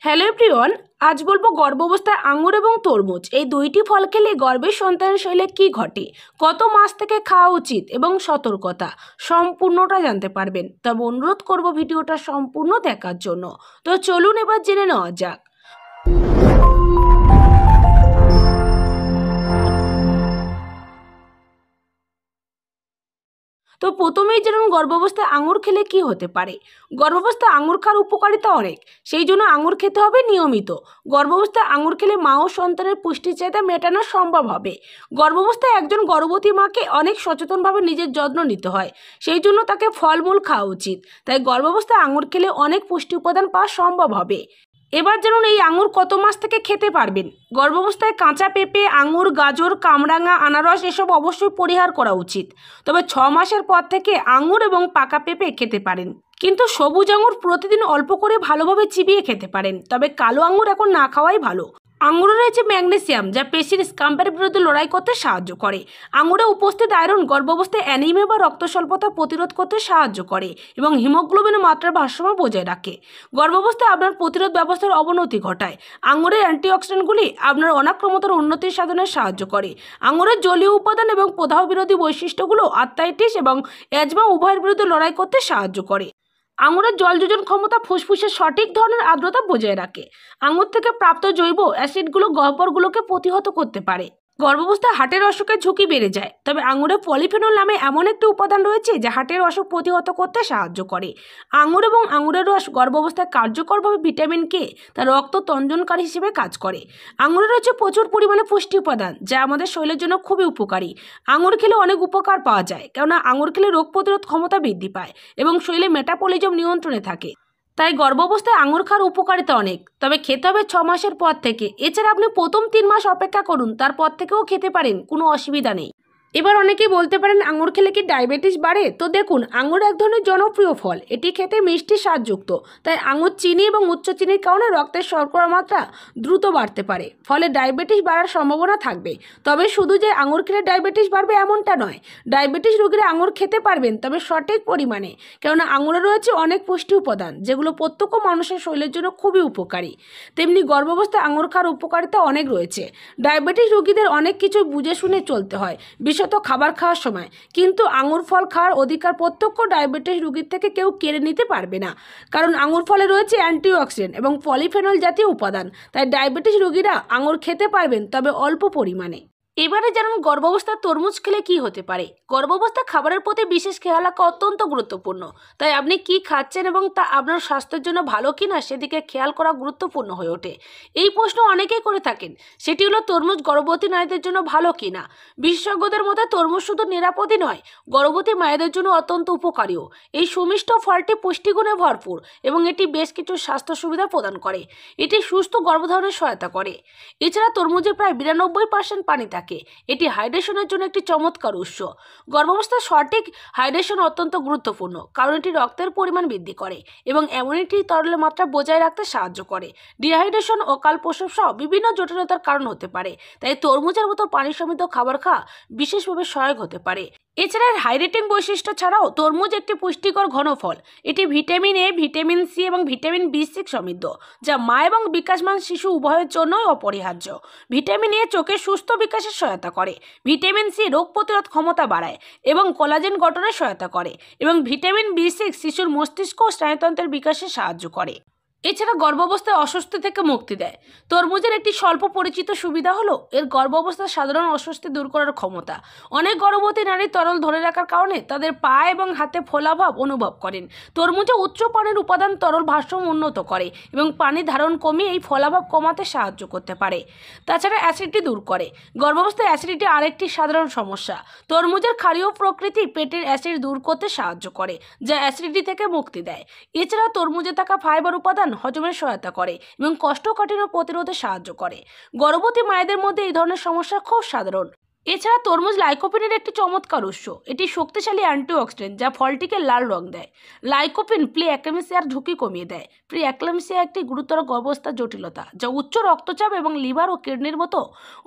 Hello everyone, আজ বলবো গর্ভাবস্থায় আঙুর এবং তরমুজ এই দুইটি ফল খেলে গর্ভের সন্তানের শরীরে কী ঘটে, কত মাস থেকে খাওয়া উচিত এবং সতর্কতা সম্পূর্ণটা জানতে পারবেন। তবে অনুরোধ করব ভিডিওটা সম্পূর্ণ দেখার জন্য। তো চলুন এবার জেনে নেওয়া যাক। তো প্রথমেই যেমন গর্ভাবস্থায় আঙুর খেলে কি হতে পারে। গর্ভাবস্থায় আঙুর খাওয়ার উপকারিতা অনেক, সেই জন্য আঙুর খেতে হবে নিয়মিত। গর্ভাবস্থায় আঙুর খেলে মা ও সন্তানের পুষ্টি চাহিদা মেটানো সম্ভব হবে। গর্ভাবস্থায় একজন গর্ভবতী মাকে অনেক সচেতনভাবে নিজের যত্ন নিতে হয়, সেই জন্য তাকে ফলমূল খাওয়া উচিত। তাই গর্ভাবস্থায় আঙুর খেলে অনেক পুষ্টি উপাদান পাওয়া সম্ভব হবে। এবার জানুন এই আঙুর কত মাস থেকে খেতে পারবেন। গর্ভাবস্থায় কাঁচা পেঁপে, আঙুর, গাজর, কামরাঙা, আনারস এসব অবশ্যই পরিহার করা উচিত। তবে 6 মাসের পর থেকে আঙুর এবং পাকা পেঁপে খেতে পারেন। কিন্তু সবুজ আঙুর প্রতিদিন অল্প করে ভালোভাবে চিবিয়ে খেতে পারেন। তবে কালো আঙুর এখন না খাওয়াই ভালো। আঙুরে রয়েছে ম্যাগনেসিয়াম, যা পেশির স্ক্যাম্পের বিরুদ্ধে লড়াই করতে সাহায্য করে। আঙুরে উপস্থিত আয়রন গর্ভাবস্থায় অ্যানিমিয়া বা রক্ত স্বল্পতা প্রতিরোধ করতে সাহায্য করে এবং হিমোগ্লোবিনের মাত্রার ভারসাম্য বজায় রাখে। গর্ভাবস্থায় আপনার প্রতিরোধ ব্যবস্থার অবনতি ঘটায়। আঙুরের অ্যান্টিঅক্সিডেন্টগুলি আপনার অনাক্রমতার উন্নতির সাধনে সাহায্য করে। আঙুরের জলীয় উপাদান এবং প্রদাহ বিরোধী বৈশিষ্ট্যগুলো আর্থ্রাইটিস এবং অ্যাজমা উভয়ের বিরুদ্ধে লড়াই করতে সাহায্য করে। আঙুরের জল যোজন ক্ষমতা ফুসফুসের সঠিক ধরনের আর্দ্রতা বজায় রাখে। আঙুর থেকে প্রাপ্ত জৈব অ্যাসিডগুলো গহ্বরগুলোকে প্রতিহত করতে পারে। গর্ভাবস্থায় হার্টের অসুখের ঝুঁকি বেড়ে যায়। তবে আঙুরে পলিফেনল নামে এমন একটি উপাদান রয়েছে যা হার্টের অসুখ প্রতিহত করতে সাহায্য করে। আঙুর এবং আঙুরের রস গর্ভাবস্থায় কার্যকরভাবে ভিটামিন কে তা রক্ত তঞ্জনকারী হিসেবে কাজ করে। আঙুরে রয়েছে প্রচুর পরিমাণে পুষ্টি উপাদান যা আমাদের শরীরের জন্য খুবই উপকারী। আঙুর খেলে অনেক উপকার পাওয়া যায়, কেননা আঙুর খেলে রোগ প্রতিরোধ ক্ষমতা বৃদ্ধি পায় এবং শরীরে মেটাবলিজম নিয়ন্ত্রণে থাকে। তাই গর্ভাবস্থায় আঙুর খাওয়ার উপকারিতা অনেক, তবে খেতে হবে 6 মাসের পর থেকে। এছাড়া আপনি প্রথম 3 মাস অপেক্ষা করুন, তারপর থেকেও খেতে পারেন, কোনো অসুবিধা নেই। এবার অনেকেই বলতে পারেন আঙুর খেলে কি ডায়াবেটিস বাড়ে। তো দেখুন, আঙুর এক ধরনের জনপ্রিয় ফল, এটি খেতে মিষ্টি স্বাদযুক্ত। তাই আঙুর চিনি এবং উচ্চ চিনির কারণে রক্তের শর্করার মাত্রা দ্রুত বাড়তে পারে, ফলে ডায়াবেটিস বাড়ার সম্ভাবনা থাকবে। তবে শুধু যে আঙুর খেলে ডায়াবেটিস বাড়বে এমনটা নয়। ডায়াবেটিস রোগীরা আঙুর খেতে পারবেন, তবে সঠিক পরিমাণে, কেননা আঙুরে রয়েছে অনেক পুষ্টি উপাদান যেগুলো প্রত্যেক মানুষের শরীরের জন্য খুবই উপকারী। তেমনি গর্ভাবস্থায় আঙুর খাওয়ার উপকারিতা অনেক রয়েছে। ডায়াবেটিস রোগীদের অনেক কিছু বুঝে শুনে চলতে হয়, বিশেষত খাবার খাওয়ার সময়। কিন্তু আঙুর ফল খাওয়ার অধিকার প্রত্যক্ষ ডায়াবেটিস রোগীর থেকে কেউ কেড়ে নিতে পারবে না, কারণ আঙুর ফলে রয়েছে অ্যান্টিঅক্সিডেন্ট এবং পলিফেনল জাতীয় উপাদান। তাই ডায়াবেটিস রোগীরা আঙুর খেতে পারবেন, তবে অল্প পরিমাণে। এবারে জানুন গর্ভাবস্থায় তরমুজ খেলে কি হতে পারে। গর্ভাবস্থায় খাবারের প্রতি বিশেষ খেয়াল রাখা অত্যন্ত গুরুত্বপূর্ণ। তাই আপনি কি খাচ্ছেন এবং তা আপনার স্বাস্থ্যের জন্য ভালো কিনা সেদিকে খেয়াল করা গুরুত্বপূর্ণ হয়ে ওঠে। এই প্রশ্ন অনেকেই করে থাকেন, সেটি হলো তরমুজ গর্ভবতী নারীদের জন্য ভালো কিনা। বিশেষজ্ঞদের মতে তরমুজ শুধু নিরাপদই নয়, গর্ভবতী মায়েদের জন্য অত্যন্ত উপকারীও। এই সুমিষ্ট ফলটি পুষ্টিগুণে ভরপুর এবং এটি বেশ কিছু স্বাস্থ্য সুবিধা প্রদান করে। এটি সুস্থ গর্ভধারণে সহায়তা করে। এছাড়া তরমুজে প্রায় 92% পানি থাকে। এটি হাইড্রেশনের জন্য একটি চমৎকার উৎস। গর্ভাবস্থায় সঠিক হাইড্রেশন অত্যন্ত গুরুত্বপূর্ণ, কারণ এটি রক্তের পরিমাণ বৃদ্ধি করে এবং অ্যামোনিটি তরলের মাত্রা বজায় রাখতে সাহায্য করে। ডিহাইড্রেশন, অকাল প্রসব সহ বিভিন্ন জটিলতার কারণ হতে পারে। তাই তরমুজের মতো পানি সমৃদ্ধ খাবার খাওয়া বিশেষভাবে সহায়ক হতে পারে। এছাড়া হাইড্রেটিং বৈশিষ্ট্য ছাড়াও তরমুজ একটি পুষ্টিকর ঘন ফল। এটি ভিটামিন এ, ভিটামিন সি এবং ভিটামিন বি6 সমৃদ্ধ, যা মা এবং বিকাশমান শিশু উভয়ের জন্যই অপরিহার্য। ভিটামিন এ চোখের সুস্থ বিকাশে সহায়তা করে। ভিটামিন সি রোগ প্রতিরোধ ক্ষমতা বাড়ায় এবং কোলাজেন গঠনে সহায়তা করে এবং ভিটামিন বি6 শিশুর মস্তিষ্ক ও স্নায়ুতন্ত্রের বিকাশে সাহায্য করে। এছাড়া গর্ভাবস্থায় অস্বস্তি থেকে মুক্তি দেয়। তরমুজের একটি স্বল্প পরিচিত সুবিধা হলো এর গর্ভাবস্থায় সাধারণ অস্বস্তি দূর করার ক্ষমতা। অনেক গর্ভবতী নারী তরল ধরে রাখার কারণে তাদের পা এবং হাতে ফোলাভাব অনুভব করেন। তরমুজে উচ্চ পানির উপাদান তরল ভারসাম্য উন্নত করে এবং পানি ধারণ কমিয়ে এই ফোলাভাব কমাতে সাহায্য করতে পারে। তাছাড়া অ্যাসিডিটি দূর করে। গর্ভাবস্থায় অ্যাসিডিটি আরেকটি সাধারণ সমস্যা। তরমুজের ক্ষারীয় প্রকৃতি পেটের অ্যাসিড দূর করতে সাহায্য করে, যা অ্যাসিডিটি থেকে মুক্তি দেয়। এছাড়া তরমুজে থাকা ফাইবার উপাদান হজমের সহায়তা করে এবং কোষ্ঠকাঠিন্য প্রতিরোধে সাহায্য করে। গর্ভবতী মায়েদের মধ্যে এই ধরনের সমস্যা খুব সাধারণ। এছাড়া তরমুজ লাইকোপিনের একটি চমৎকার উৎস। এটি শক্তিশালী অ্যান্টিঅক্সিডেন্ট যা ফলটিকে লাল রং দেয়। লাইকোপিন প্রি এক্লাম্পসিয়ার ঝুঁকি কমিয়ে দেয়। প্রি এক্লাম্পসিয়া একটি গুরুতর গর্ভাবস্থার জটিলতা যা উচ্চ রক্তচাপ এবং লিভার ও কিডনির মতো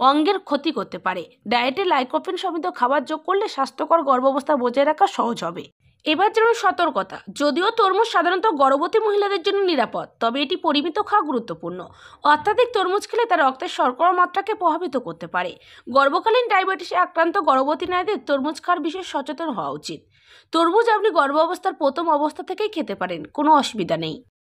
অঙ্গের ক্ষতি করতে পারে। ডায়েটে লাইকোপিন সমৃদ্ধ খাবার যোগ করলে স্বাস্থ্যকর গর্ভাবস্থা বজায় রাখা সহজ হবে। এবার যেমন সতর্কতা, যদিও তরমুজ সাধারণত গর্ভবতী মহিলাদের জন্য নিরাপদ, তবে এটি পরিমিত খাওয়া গুরুত্বপূর্ণ। অত্যাধিক তরমুজ খেলে তা রক্তের শর্করা মাত্রাকে প্রভাবিত করতে পারে। গর্ভকালীন ডায়াবেটিসে আক্রান্ত গর্ভবতী নারীদের তরমুজ খাওয়ার বিষয়ে সচেতন হওয়া উচিত। তরমুজ আপনি গর্ভাবস্থার প্রথম অবস্থা থেকেই খেতে পারেন, কোনো অসুবিধা নেই।